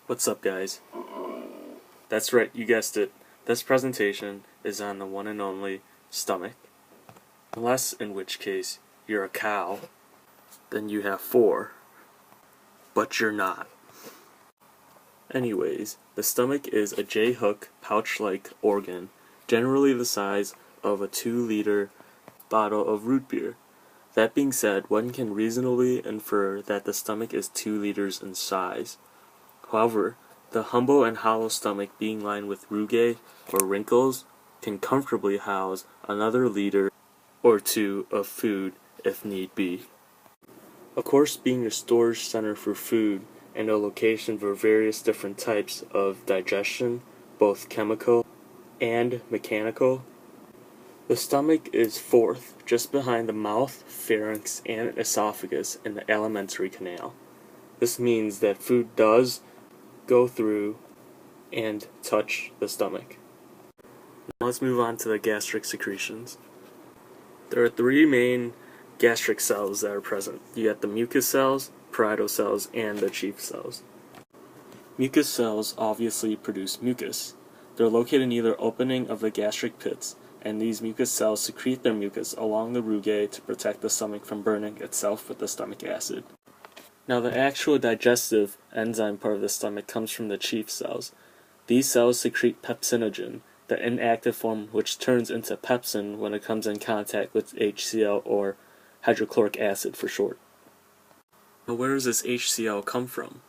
What's up, guys? That's right, you guessed it. This presentation is on the one and only stomach. Unless, in which case, you're a cow, then you have four. But you're not. Anyways, the stomach is a J-hook, pouch-like organ, generally the size of a 2-liter bottle of root beer. That being said, one can reasonably infer that the stomach is 2 liters in size. However, the humble and hollow stomach being lined with rugae or wrinkles can comfortably house another liter or two of food if need be. Of course, being a storage center for food and a location for various different types of digestion, both chemical and mechanical, the stomach is fourth, just behind the mouth, pharynx, and esophagus in the alimentary canal. This means that food does go through and touch the stomach. Now let's move on to the gastric secretions. There are 3 main gastric cells that are present. You got the mucus cells, parietal cells, and the chief cells. Mucus cells obviously produce mucus. They're located near the opening of the gastric pits, and these mucus cells secrete their mucus along the rugae to protect the stomach from burning itself with the stomach acid. Now, the actual digestive enzyme part of the stomach comes from the chief cells. These cells secrete pepsinogen, the inactive form which turns into pepsin when it comes in contact with HCl, or hydrochloric acid for short. Now, where does this HCl come from?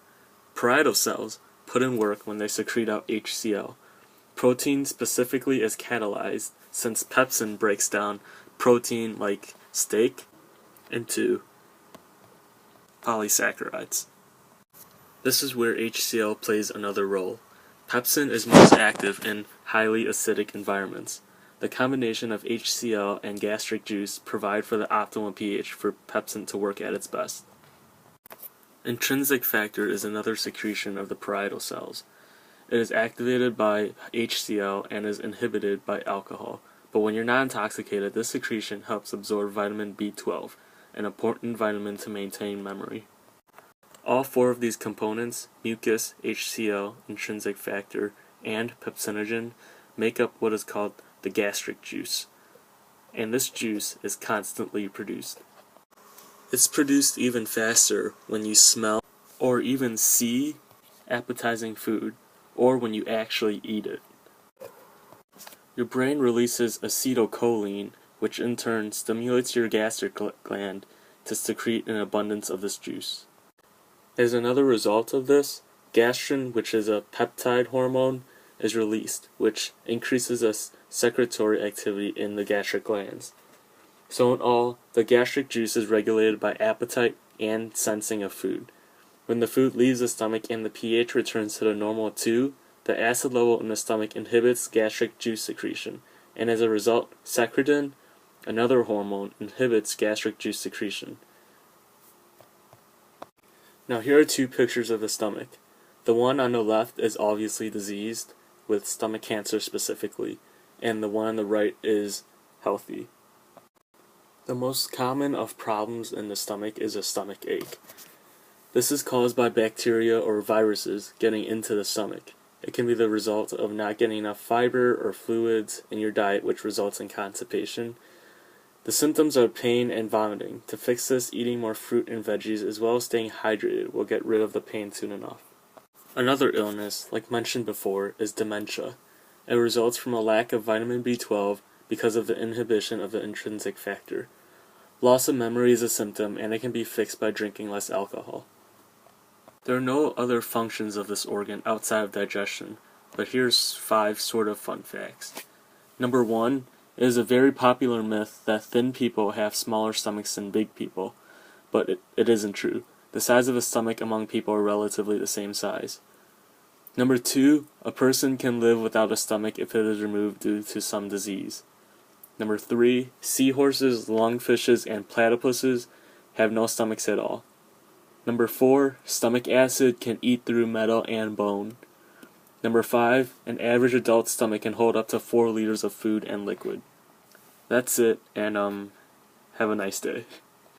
Parietal cells put in work when they secrete out HCl. Protein specifically is catalyzed, since pepsin breaks down protein like steak into polysaccharides. This is where HCl plays another role. Pepsin is most active in highly acidic environments. The combination of HCl and gastric juice provide for the optimal pH for pepsin to work at its best. Intrinsic factor is another secretion of the parietal cells. It is activated by HCl and is inhibited by alcohol, but when you're not intoxicated, this secretion helps absorb vitamin B12, an important vitamin to maintain memory. All 4 of these components, mucus, HCl, intrinsic factor, and pepsinogen, make up what is called the gastric juice, and this juice is constantly produced. It's produced even faster when you smell or even see appetizing food, or when you actually eat it. Your brain releases acetylcholine, which in turn stimulates your gastric gland to secrete an abundance of this juice. As another result of this, gastrin, which is a peptide hormone, is released, which increases the secretory activity in the gastric glands. So in all, the gastric juice is regulated by appetite and sensing of food. When the food leaves the stomach and the pH returns to the normal 2, the acid level in the stomach inhibits gastric juice secretion, and as a result, secretin, another hormone, inhibits gastric juice secretion. Now here are 2 pictures of the stomach. The one on the left is obviously diseased, with stomach cancer specifically, and the one on the right is healthy. The most common of problems in the stomach is a stomach ache. This is caused by bacteria or viruses getting into the stomach. It can be the result of not getting enough fiber or fluids in your diet, which results in constipation. The symptoms are pain and vomiting. To fix this, eating more fruit and veggies as well as staying hydrated will get rid of the pain soon enough. Another illness, like mentioned before, is dementia. It results from a lack of vitamin B12 because of the inhibition of the intrinsic factor. Loss of memory is a symptom, and it can be fixed by drinking less alcohol. There are no other functions of this organ outside of digestion, but here's 5 sort of fun facts. Number 1, it is a very popular myth that thin people have smaller stomachs than big people, but it isn't true. The size of a stomach among people are relatively the same size. Number 2, a person can live without a stomach if it is removed due to some disease. Number 3, seahorses, lungfishes, and platypuses have no stomachs at all. Number 4, stomach acid can eat through metal and bone. Number 5, an average adult stomach can hold up to 4 liters of food and liquid. That's it, and have a nice day.